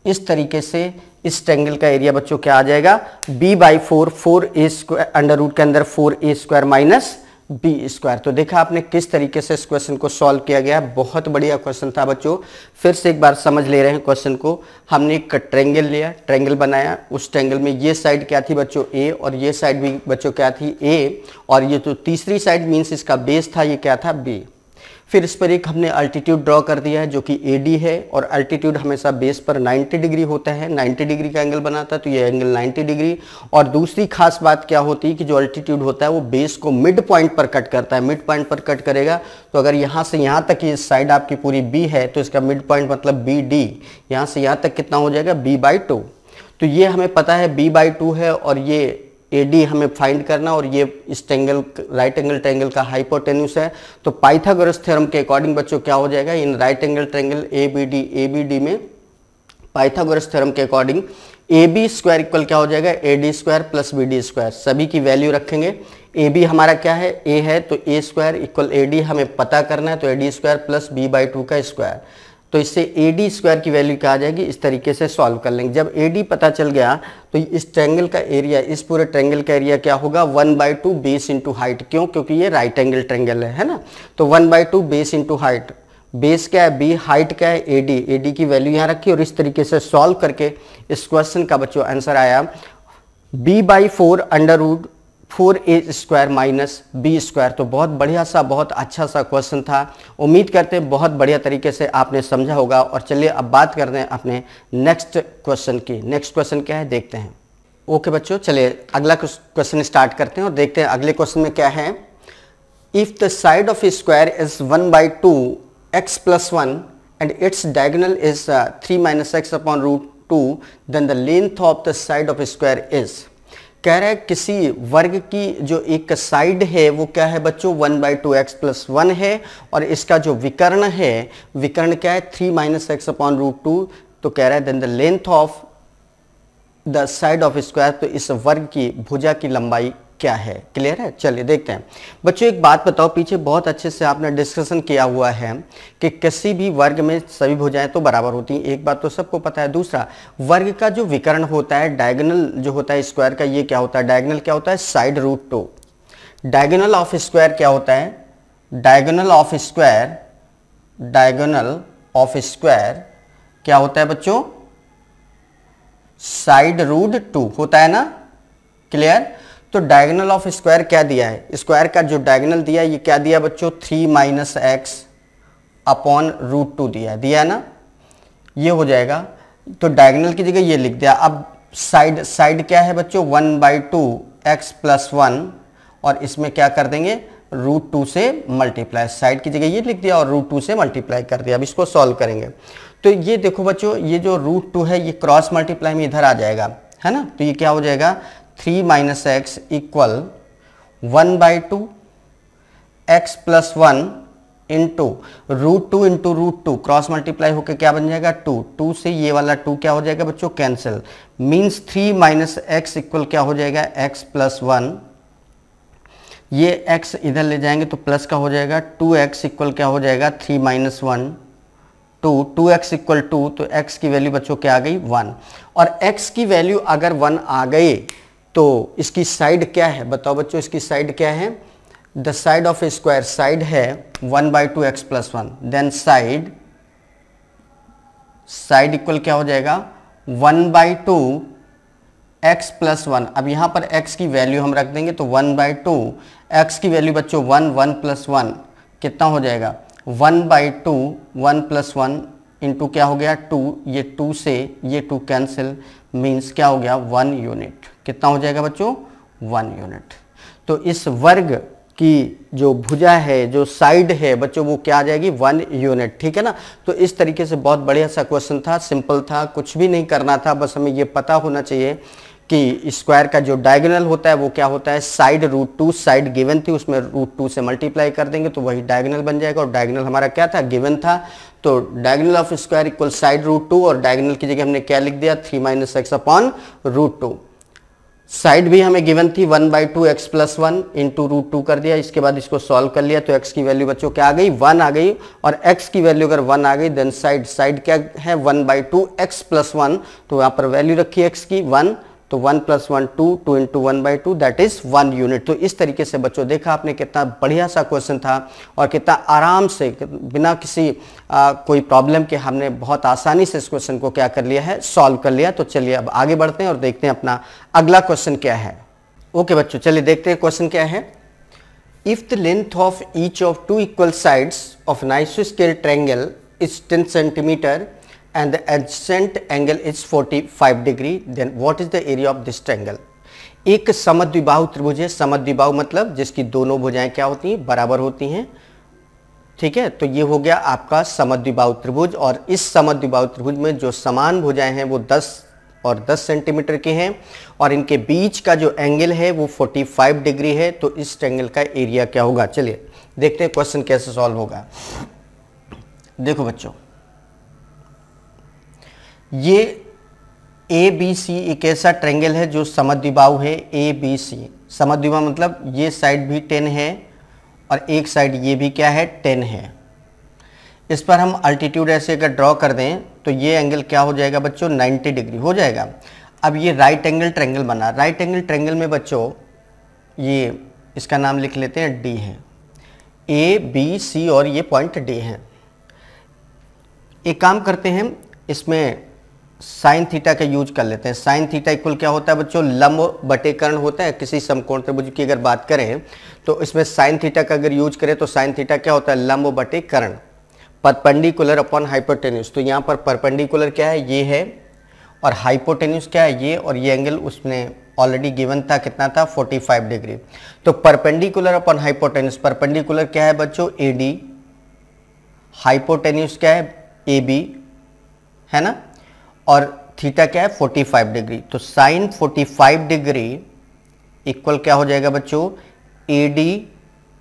इस तरीके से इस ट्रायंगल का एरिया बच्चों क्या आ जाएगा b/4, 4a square under root के अंदर 4a square minus B square. तो देखा आपने किस तरीके से इस क्वेश्चन को सॉल्व किया गया, बहुत बढ़िया क्वेश्चन था बच्चों। फिर से एक बार समझ ले रहे हैं क्वेश्चन को। हमने एक ट्रायंगल लिया, ट्रायंगल बनाया, उस ट्रायंगल में ये साइड क्या थी बच्चों ए, और ये साइड भी बच्चों क्या थी ए, और ये तो तीसरी साइड मीन्स इसका बेस था, ये क्या था बी। फिर इस पर एक हमने अल्टीट्यूड ड्रॉ कर दिया है जो कि AD है, और अल्टीट्यूड हमेशा बेस पर 90 डिग्री होता है, 90 डिग्री का एंगल बनाता है, तो ये एंगल 90 डिग्री। और दूसरी खास बात क्या होती है कि जो अल्टीट्यूड होता है वो बेस को मिड पॉइंट पर कट करता है, मिड पॉइंट पर कट करेगा। तो अगर यहाँ से यहाँ तक ये साइड आपकी पूरी B है तो इसका मिड पॉइंट मतलब BD, यहाँ से यहाँ तक कितना हो जाएगा b/2। तो ये हमें पता है b/2 है और ये AD हमें फाइंड करना और ये इस ट्रायंगल राइट एंगल ट्रायंगल का हाइपोटेन्यूज है। तो पाइथागोरस थ्योरम के अकॉर्डिंग बच्चों क्या हो जाएगा, इन राइट एंगल ट्रायंगल ABD में पाइथागोरस थ्योरम के अकॉर्डिंग AB स्क्वायर इक्वल क्या हो जाएगा, AD square plus BD square. सभी की वैल्यू रखेंगे। AB हमारा क्या है, A है, तो A स्क्वायर इक्वल AD हमें पता करना है, तो AD स्क्वायर प्लस B/2 का स्क्वायर। तो इससे AD स्क्वायर की वैल्यू क्या आ जाएगी, इस तरीके से सॉल्व कर लेंगे। जब AD पता चल गया तो इस ट्रायंगल का एरिया, इस पूरे ट्रायंगल का एरिया क्या होगा, 1/2 बेस इंटू हाइट। क्यों, क्योंकि ये राइट एंगल ट्रायंगल है ना। तो 1/2 बेस इंटू हाइट, बेस क्या है B, हाइट क्या है AD की वैल्यू यहाँ रखी और इस तरीके से सॉल्व करके इस क्वेश्चन का बच्चों आंसर आया B/4 √ 4A square minus B square. तो बहुत बढ़िया सा, बहुत अच्छा सा क्वेश्चन था। उम्मीद करते हैं बहुत बढ़िया तरीके से आपने समझा होगा। और चलिए अब बात करते हैं अपने नेक्स्ट क्वेश्चन की। नेक्स्ट क्वेश्चन क्या है देखते हैं। ओके बच्चों, चलिए अगला क्वेश्चन स्टार्ट करते हैं और देखते हैं अगले क्वेश्चन में क्या है। If the side of A square is 1/2 x + 1 and its diagonal is 3 - x/√2 then the length of the side of a square is। कह रहा है किसी वर्ग की जो एक साइड है वो क्या है बच्चों, 1/2 x + 1 है और इसका जो विकर्ण है, विकर्ण क्या है 3 - x/√2। तो कह रहा है then the length of the side of square, तो इस वर्ग की भुजा की लंबाई क्या है। क्लियर है, चलिए देखते हैं। बच्चों एक बात बताओ, पीछे बहुत अच्छे से आपने डिस्कशन किया हुआ है कि किसी भी वर्ग में सभी भुजाएं तो बराबर होती हैं, एक बात तो सबको पता है। दूसरा, वर्ग का जो विकर्ण होता है, डायगोनल जो होता है स्क्वायर का, ये क्या होता है, डायगोनल क्या होता है, side root 2। Diagonal of square क्या होता है, diagonal of square, diagonal of square क्या होता है बच्चों, साइड रूट 2 होता है ना। क्लियर। तो डायगोनल ऑफ स्क्वायर क्या दिया है, स्क्वायर का जो डायगोनल दिया है ये क्या दिया बच्चों, 3 - x/√2 दिया है ना। ये हो जाएगा, तो डायगोनल की जगह ये लिख दिया। अब साइड क्या है बच्चों, 1/2 x + 1 और इसमें क्या कर देंगे, √2 से मल्टीप्लाई। साइड की जगह ये लिख दिया और √2 से मल्टीप्लाई कर दिया। अब इसको सॉल्व करेंगे तो ये देखो बच्चों, ये जो √2 है ये क्रॉस मल्टीप्लाई में इधर आ जाएगा, है ना। तो ये क्या हो जाएगा, 3 - x = 1/2 x + 1 into √2 into √2 cross multiply होकर क्या बन जाएगा, 2 से ये वाला 2 क्या हो जाएगा बच्चों, कैंसिल। मीन्स 3 - x इक्वल क्या हो जाएगा, x + 1। ये x इधर ले जाएंगे तो प्लस का हो जाएगा, 2x इक्वल क्या हो जाएगा, 3 - 1 2x इक्वल 2। तो x की वैल्यू बच्चों क्या आ गई, 1। और x की वैल्यू अगर 1 आ गई तो इसकी साइड क्या है बताओ बच्चों, इसकी साइड क्या है, the side of A square, side है 1/2 x + 1। देन साइड इक्वल क्या हो जाएगा, 1/2 x + 1। अब यहां पर x की वैल्यू हम रख देंगे तो 1/2 x की वैल्यू बच्चों 1 + 1 कितना हो जाएगा, 1/2 1 + 1 इंटू क्या हो गया 2, ये 2 से ये 2 कैंसिल, मीन्स क्या हो गया 1 यूनिट। कितना हो जाएगा बच्चों, 1 यूनिट। तो इस वर्ग की जो भुजा है, जो साइड है बच्चों, वो क्या आ जाएगी, 1 यूनिट। ठीक है ना। तो इस तरीके से बहुत बढ़िया सा क्वेश्चन था, सिंपल था, कुछ भी नहीं करना था, बस हमें ये पता होना चाहिए कि स्क्वायर का जो डायगोनल होता है वो क्या होता है, साइड √2। साइड गिवन थी, उसमें √2 से मल्टीप्लाई कर देंगे तो वही डायगोनल बन जाएगा। और डायगोनल हमारा क्या था, गिवन था। तो diagonal of square equal side √2 और डायगोनल की जगह हमने क्या लिख दिया, 3 - x/√2। साइड भी हमें गिवन थी 1/2 x + 1 इंटू √2 कर दिया। इसके बाद इसको सॉल्व कर लिया तो x की वैल्यू बच्चों क्या आ गई, 1 आ गई। और x की वैल्यू अगर 1 आ गई देन साइड क्या है, 1/2 x + 1। तो यहाँ पर वैल्यू रखी x की 1, तो 1 + 1 2, 2 इंटू 1/2 दैट इज 1 यूनिट। तो इस तरीके से बच्चों देखा आपने कितना बढ़िया सा क्वेश्चन था और कितना आराम से बिना किसी कोई प्रॉब्लम के हमने बहुत आसानी से इस क्वेश्चन को क्या कर लिया है, सॉल्व कर लिया। तो चलिए अब आगे बढ़ते हैं और देखते हैं अपना अगला क्वेश्चन क्या है। ओके बच्चों, चलिए देखते हैं क्वेश्चन क्या है। If the length of each of 2 equal sides of an आइसोस्केल triangle is 10 centimetre and the adjacent angle is 45 degree, then what is the area of this triangle। एक समद्विबाहु त्रिभुज है। समद्विबाहु मतलब जिसकी दोनों भुजाएं क्या होती हैं, बराबर होती हैं। ठीक है, तो ये हो गया आपका समद्विबाहु त्रिभुज। और इस समद्विबाहु त्रिभुज में जो समान भुजाएं हैं वो 10 और 10 सेंटीमीटर के हैं और इनके बीच का जो एंगल है वो 45 डिग्री है। तो इस ट्रायंगल का एरिया क्या होगा? चलिए देखते हैं क्वेश्चन कैसे सॉल्व होगा। देखो बच्चों, ये ABC एक ऐसा ट्रायंगल है जो समद्विबाहु है। ABC समद्विबाहु मतलब ये साइड भी 10 है और एक साइड ये भी क्या है? 10 है। इस पर हम अल्टीट्यूड ऐसे अगर ड्रॉ कर दें तो ये एंगल क्या हो जाएगा बच्चों? 90 डिग्री हो जाएगा। अब ये राइट एंगल ट्रायंगल बना। राइट एंगल ट्रायंगल में बच्चों ये इसका नाम लिख लेते हैं D है, ABC और ये पॉइंट D है। एक काम करते हैं, इसमें साइन थीटा का यूज कर लेते हैं। साइन थीटा इक्वल क्या होता है बच्चों? लंब बटे कर्ण होता है। किसी समकोण त्रिभुज की अगर बात करें तो इसमें साइन थीटा का अगर यूज करें तो साइन थीटा क्या होता है? लंब बटे कर्ण, परपेंडिकुलर अपॉन हाइपोटेन्यूज। तो यहाँ पर परपेंडिकुलर क्या है? ये है, और हाइपोटेन्यूज क्या है? ये, और ये एंगल उसने ऑलरेडी गिवन था, कितना था? 45 डिग्री। तो परपेंडिकुलर अपॉन हाइपोटेन्यूज, परपेंडिकुलर क्या है बच्चों? AD, हाइपोटेन्यूज क्या है? AB है ना, और थीटा क्या है? 45 डिग्री। तो साइन 45 डिग्री इक्वल क्या हो जाएगा बच्चों? AD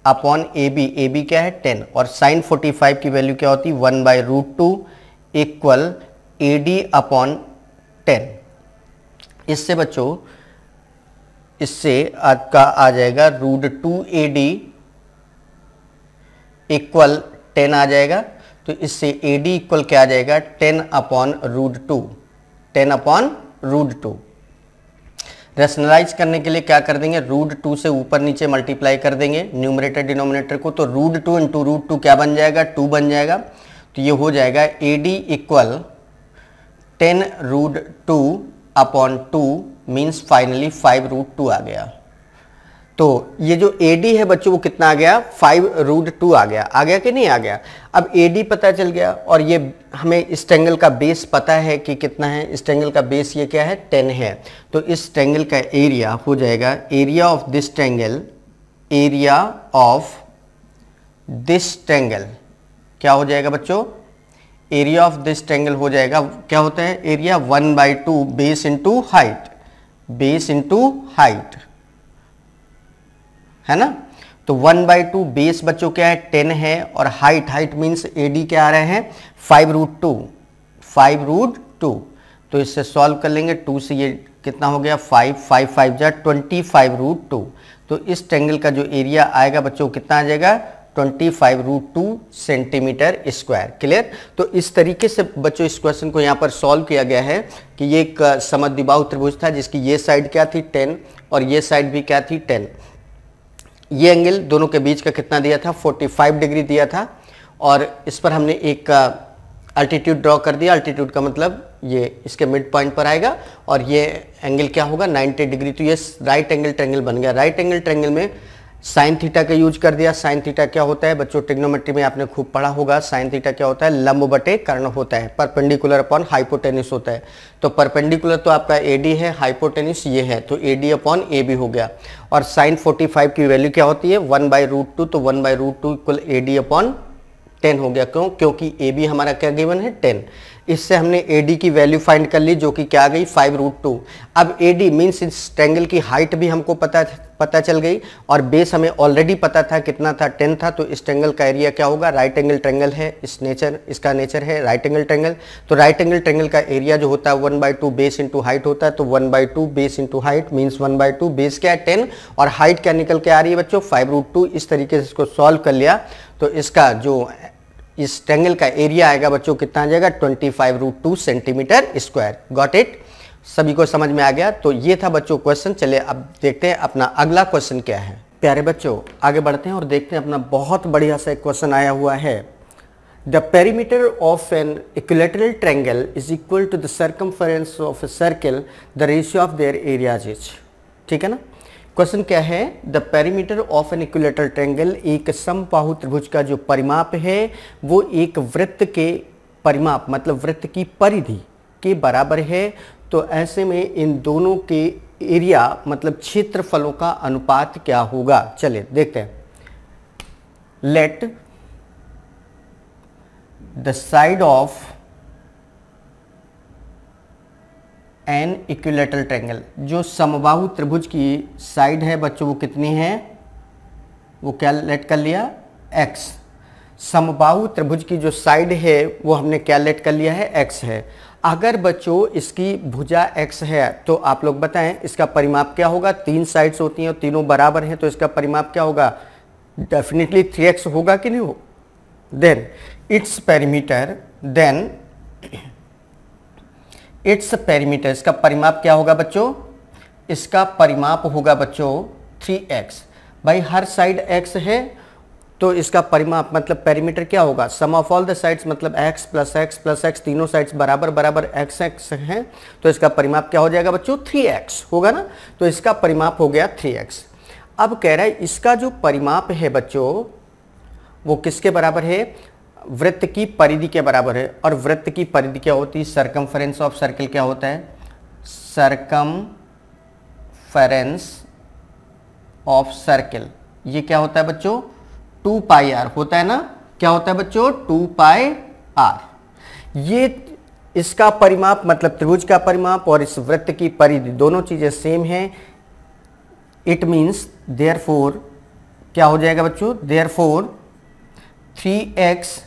upon AB। AB क्या है? 10, और साइन 45 की वैल्यू क्या होती है? 1/√2 इक्वल AD अपॉन 10। इससे बच्चों, इससे आपका आ जाएगा √2AD इक्वल 10 आ जाएगा। तो इससे AD इक्वल क्या आ जाएगा? 10/√2, 10/√2। रेशनलाइज करने के लिए क्या कर देंगे? √2 से ऊपर नीचे मल्टीप्लाई कर देंगे न्यूमरेटर डिनोमिनेटर को। तो √2 इंटू √2 क्या बन जाएगा? 2 बन जाएगा। तो ये हो जाएगा AD इक्वल 10√2/2 मीन्स फाइनली 5√2 आ गया। तो ये जो AD है बच्चों वो कितना आ गया? 5√2 आ गया। आ गया कि नहीं आ गया? अब AD पता चल गया और ये हमें इस ट्रायंगल का बेस पता है कि कितना है। इस ट्रायंगल का बेस ये क्या है? 10 है। तो इस ट्रायंगल का एरिया हो जाएगा, area of this triangle, area of this triangle क्या हो जाएगा बच्चों? एरिया ऑफ दिस ट्रायंगल हो जाएगा, क्या होता है area? 1/2 base into height, base into height है ना। तो 1/2 बेस बच्चों क्या है? 10 है, और हाइट, हाइट मीन्स AD क्या आ रहे हैं? 5√2, 5√2। तो इससे सॉल्व कर लेंगे, 2 से ये कितना हो गया? 5, 5 5 जा 25√2। तो इस ट्रायंगल का जो एरिया आएगा बच्चों कितना आ जाएगा? 25√2 सेंटीमीटर स्क्वायर। क्लियर? तो इस तरीके से बच्चों इस क्वेश्चन को यहाँ पर सॉल्व किया गया है कि ये एक समद्विबाहु त्रिभुज था जिसकी ये साइड क्या थी? 10, और ये साइड भी क्या थी? 10। ये एंगल दोनों के बीच का कितना दिया था? 45 डिग्री दिया था, और इस पर हमने एक अल्टीट्यूड ड्रॉ कर दिया। अल्टीट्यूड का मतलब ये इसके मिड पॉइंट पर आएगा, और ये एंगल क्या होगा? 90 डिग्री। तो ये राइट एंगल ट्रायंगल बन गया। राइट एंगल ट्रायंगल में साइन थीटा का यूज कर दिया। साइन थीटा क्या होता है बच्चों? ट्रिग्नोमेट्री में आपने खूब पढ़ा होगा। साइन थीटा क्या होता है? लंब बटे कर्ण होता है, परपेंडिकुलर अपॉन हाइपोटेन्यूज होता है। तो परपेंडिकुलर तो आपका AD है, हाइपोटेन्यूज ये है, तो AD अपॉन AB हो गया। और साइन 45 की वैल्यू क्या होती है? 1/√2। तो 1/√2 इक्वल AD अपॉन 10 हो गया। क्यों? क्योंकि AB हमारा क्या गिवन है? 10। इससे हमने AD की वैल्यू फाइंड कर ली जो कि क्या आ गई? 5√2। अब AD मीन्स इस ट्रायंगल की हाइट भी हमको पता चल गई, और बेस हमें ऑलरेडी पता था कितना था? 10 था। तो इस ट्रायंगल का एरिया क्या होगा? राइट एंगल ट्रायंगल है, इसका नेचर है राइट एंगल ट्रायंगल। तो राइट एंगल ट्रायंगल का एरिया जो होता है 1/2 बेस इंटू हाइट होता है। तो 1/2 base into height means 1/2 base क्या है? 10, और हाइट क्या निकल के आ रही है बच्चों? 5√2। इस तरीके से इसको सॉल्व कर लिया तो इसका जो इस ट्रायंगल का एरिया आएगा बच्चों कितना आ जाएगा? 25√2 सेंटीमीटर स्क्वायर। Got it? सभी को समझ में आ गया? तो ये था बच्चों क्वेश्चन। चलिए अब देखते हैं अपना अगला क्वेश्चन क्या है। प्यारे बच्चों आगे बढ़ते हैं और देखते हैं अपना बहुत बढ़िया सा एक क्वेश्चन आया हुआ है। The perimeter of an equilateral triangle is equal to the circumference of a circle, the ratio of their areas is. ठीक है ना। क्वेश्चन क्या है? The perimeter of an equilateral triangle, एक समबाहु त्रिभुज का जो परिमाप है वो एक वृत्त के परिमाप मतलब वृत्त की परिधि के बराबर है। तो ऐसे में इन दोनों के एरिया मतलब क्षेत्रफलों का अनुपात क्या होगा? चलिए देखते हैं। Let the side of an equilateral triangle, जो समबाहु त्रिभुज की साइड है बच्चों वो कितनी है, वो कैलकुलेट कर लिया x। समबाहु त्रिभुज की जो साइड है वो हमने कैलकुलेट कर लिया है x है। अगर बच्चों इसकी भुजा x है तो आप लोग बताएं इसका परिमाप क्या होगा। 3 साइड्स होती हैं और तीनों बराबर हैं तो इसका परिमाप क्या होगा, डेफिनेटली 3x होगा कि नहीं हो। देन इट्स पेरीमीटर, इसका परिमाप क्या होगा बच्चों, इसका परिमाप होगा बच्चों 3x। भाई हर साइड x है तो इसका परिमाप मतलब पेरीमीटर क्या होगा, सम ऑफ ऑल द साइड्स मतलब x plus x plus x, तीनों साइड्स बराबर बराबर x हैं तो इसका परिमाप क्या हो जाएगा बच्चों 3x होगा ना। तो इसका परिमाप हो गया 3x। अब कह रहा है इसका जो परिमाप है बच्चों वो किसके बराबर है, वृत्त की परिधि के बराबर है। और वृत्त की परिधि क्या होती है, सर्कमफेरेंस ऑफ सर्कल क्या होता है, सर्कमफेरेंस ऑफ सर्कल ये क्या होता है बच्चों 2 पाई r होता है ना। क्या होता है बच्चों 2 पाई r। ये इसका परिमाप मतलब त्रिभुज का परिमाप और इस वृत्त की परिधि दोनों चीजें सेम हैं। इट मीन्स देयरफॉर क्या हो जाएगा बच्चों, देयरफॉर 3x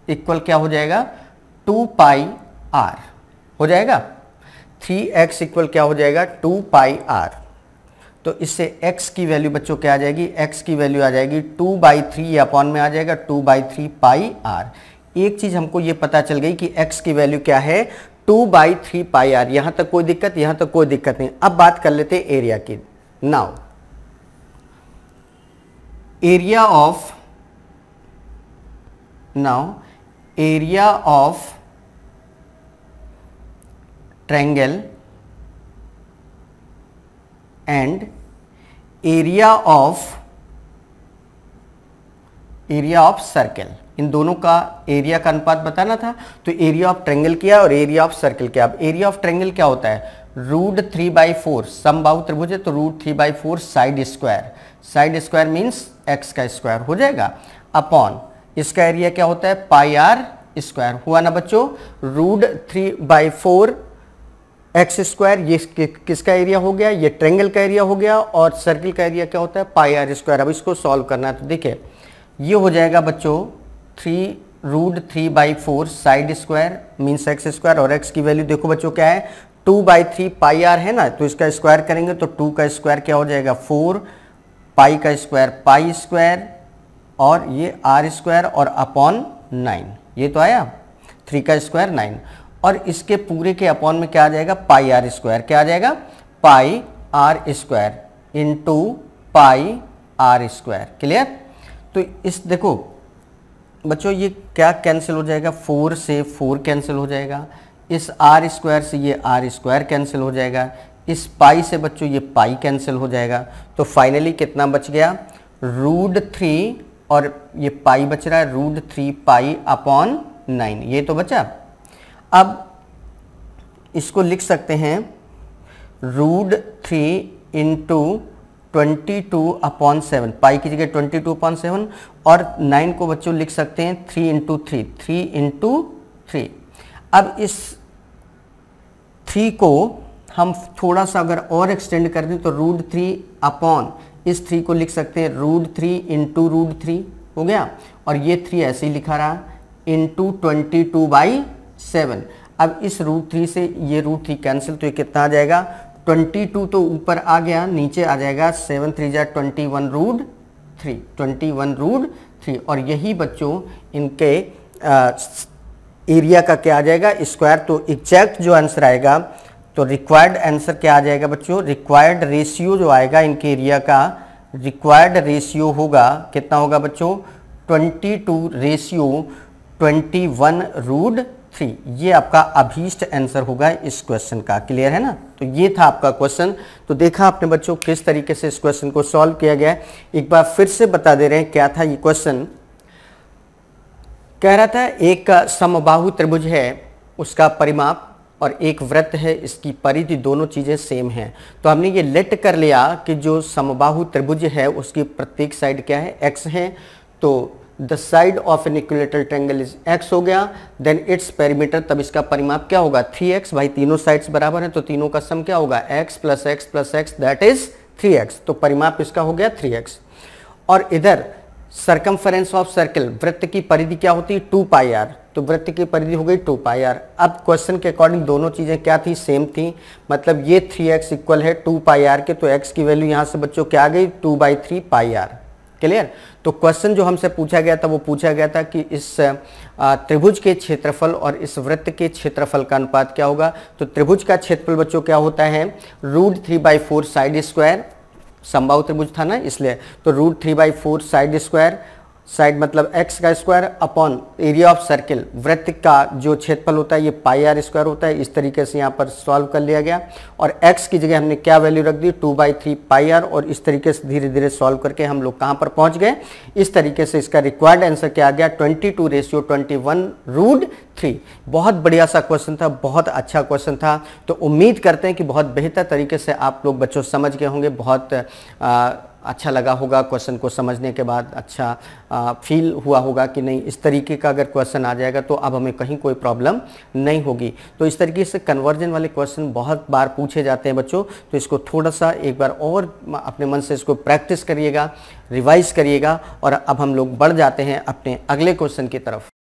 इक्वल क्या हो जाएगा 2 पाई r हो जाएगा। 3x इक्वल क्या हो जाएगा 2 पाई r। तो इससे x की वैल्यू बच्चों क्या आ जाएगी, x की वैल्यू आ जाएगी 2/3 ये अपॉन में आ जाएगा 2/3 पाई r। एक चीज हमको ये पता चल गई कि x की वैल्यू क्या है 2/3 पाई r। यहां तक कोई दिक्कत, यहां तक कोई दिक्कत नहीं। अब बात कर लेते हैं एरिया की। Now area of triangle and area of circle, इन दोनों का एरिया का अनुपात बताना था। तो एरिया ऑफ ट्रायंगल किया और एरिया ऑफ सर्कल किया। अब एरिया ऑफ ट्रायंगल क्या होता है, √3/4 समबाहु त्रिभुज है तो √3/4 साइड स्क्वायर मीन्स x का स्क्वायर हो जाएगा अपॉन इसका एरिया क्या होता है पाई r स्क्वायर हुआ ना बच्चों। √3/4 एक्स स्क्वायर ये किसका एरिया हो गया, ये ट्रायंगल का एरिया हो गया और सर्कल का एरिया क्या होता है पाई r स्क्वायर। अब इसको सॉल्व करना है तो देखिए ये हो जाएगा बच्चों √3/4 side square means x square और x की वैल्यू देखो बच्चों क्या है 2/3 पाई r है ना। तो इसका स्क्वायर करेंगे तो 2 का स्क्वायर क्या हो जाएगा 4, पाई का स्क्वायर पाई स्क्वायर और ये r स्क्वायर और अपॉन 9 ये तो आया, 3 का स्क्वायर 9 और इसके पूरे के अपॉन में क्या आ जाएगा पाई r स्क्वायर, क्या आ जाएगा पाई r square into pi r square. Clear. तो इस देखो बच्चों ये क्या कैंसिल हो जाएगा, 4 से 4 कैंसिल हो जाएगा, इस r स्क्वायर से ये r स्क्वायर कैंसिल हो जाएगा, इस पाई से बच्चों ये पाई कैंसिल हो जाएगा। तो फाइनली कितना बच गया √3 और ये पाई बच रहा है √3 पाई अपॉन 9 ये तो बचा। अब इसको लिख सकते हैं √3 इंटू 22/7 पाई की जगह 22/7 और 9 को बच्चों लिख सकते हैं 3 इंटू 3। अब इस 3 को हम थोड़ा सा अगर और एक्सटेंड कर दें तो √3 अपॉन इस 3 को लिख सकते हैं √3 इंटू √3 हो गया और ये 3 ऐसे ही लिखा रहा इंटू 22/7। अब इस √3 से ये √3 कैंसिल तो ये कितना आ जाएगा 22 तो ऊपर आ गया नीचे आ जाएगा 7 3 जा 21√3 और यही बच्चों इनके एरिया का क्या आ जाएगा स्क्वायर। तो एग्जैक्ट जो आंसर आएगा तो रिक्वायर्ड आंसर क्या आ जाएगा बच्चों, रिक्वायर्ड रेशियो जो आएगा इनके एरिया का रिक्वायर्ड रेशियो होगा कितना होगा बच्चों 22:21√3। ये आपका अभीष्ट आंसर होगा इस क्वेश्चन का। क्लियर है ना। तो ये था आपका क्वेश्चन। तो देखा आपने बच्चों किस तरीके से इस क्वेश्चन को सॉल्व किया गया है। एक बार फिर से बता दे रहे हैं क्या था ये क्वेश्चन। कह रहा था एक समबाहु त्रिभुज है उसका परिमाप और एक वृत्त है इसकी परिधि दोनों चीज़ें सेम हैं। तो हमने ये लेट कर लिया कि जो समबाहु त्रिभुज है उसकी प्रत्येक साइड क्या है x है। तो the side of an equilateral triangle is x हो गया, देन इट्स पेरीमीटर, तब इसका परिमाप क्या होगा 3x, भाई तीनों साइड्स बराबर हैं तो तीनों का सम क्या होगा x plus x plus x that is 3x, तो परिमाप इसका हो गया 3x। और इधर सरकमफेरेंस ऑफ सर्कल, वृत्त की परिधि क्या होती है 2 पाई आर, तो वृत्त की परिधि हो गई 2 पाई आर। अब क्वेश्चन के अकॉर्डिंग दोनों चीजें क्या थी, सेम थी, मतलब ये 3x इक्वल है 2 पाई आर के, तो x की वैल्यू यहां से बच्चों क्या आ गई 2/3 पाई आर। क्लियर। तो क्वेश्चन जो हमसे पूछा गया था वो पूछा गया था कि इस त्रिभुज के क्षेत्रफल और इस वृत्त के क्षेत्रफल का अनुपात क्या होगा। तो त्रिभुज का क्षेत्रफल बच्चों क्या होता है √3/4 साइड स्क्वायर, समबाहु त्रिभुज था ना इसलिए, तो √3/4 साइड स्क्वायर, साइड मतलब x का square upon area of circle, वृत्त का जो क्षेत्रफल होता है ये पाई आर स्क्वायर होता है। इस तरीके से यहाँ पर सॉल्व कर लिया गया और x की जगह हमने क्या वैल्यू रख दी 2/3 पाई आर, और इस तरीके से धीरे धीरे सॉल्व करके हम लोग कहाँ पर पहुँच गए। इस तरीके से इसका रिक्वायर्ड आंसर क्या आ गया 22:21 बहुत बढ़िया सा क्वेश्चन था, बहुत अच्छा क्वेश्चन था। तो उम्मीद करते हैं कि बहुत बेहतर तरीके से आप लोग बच्चों समझ गए होंगे, बहुत अच्छा लगा होगा क्वेश्चन को समझने के बाद, अच्छा फील हुआ होगा कि नहीं इस तरीके का अगर क्वेश्चन आ जाएगा तो अब हमें कहीं कोई प्रॉब्लम नहीं होगी। तो इस तरीके से कन्वर्जन वाले क्वेश्चन बहुत बार पूछे जाते हैं बच्चों, तो इसको थोड़ा सा एक बार और अपने मन से इसको प्रैक्टिस करिएगा, रिवाइज करिएगा। और अब हम लोग बढ़ जाते हैं अपने अगले क्वेश्चन की तरफ।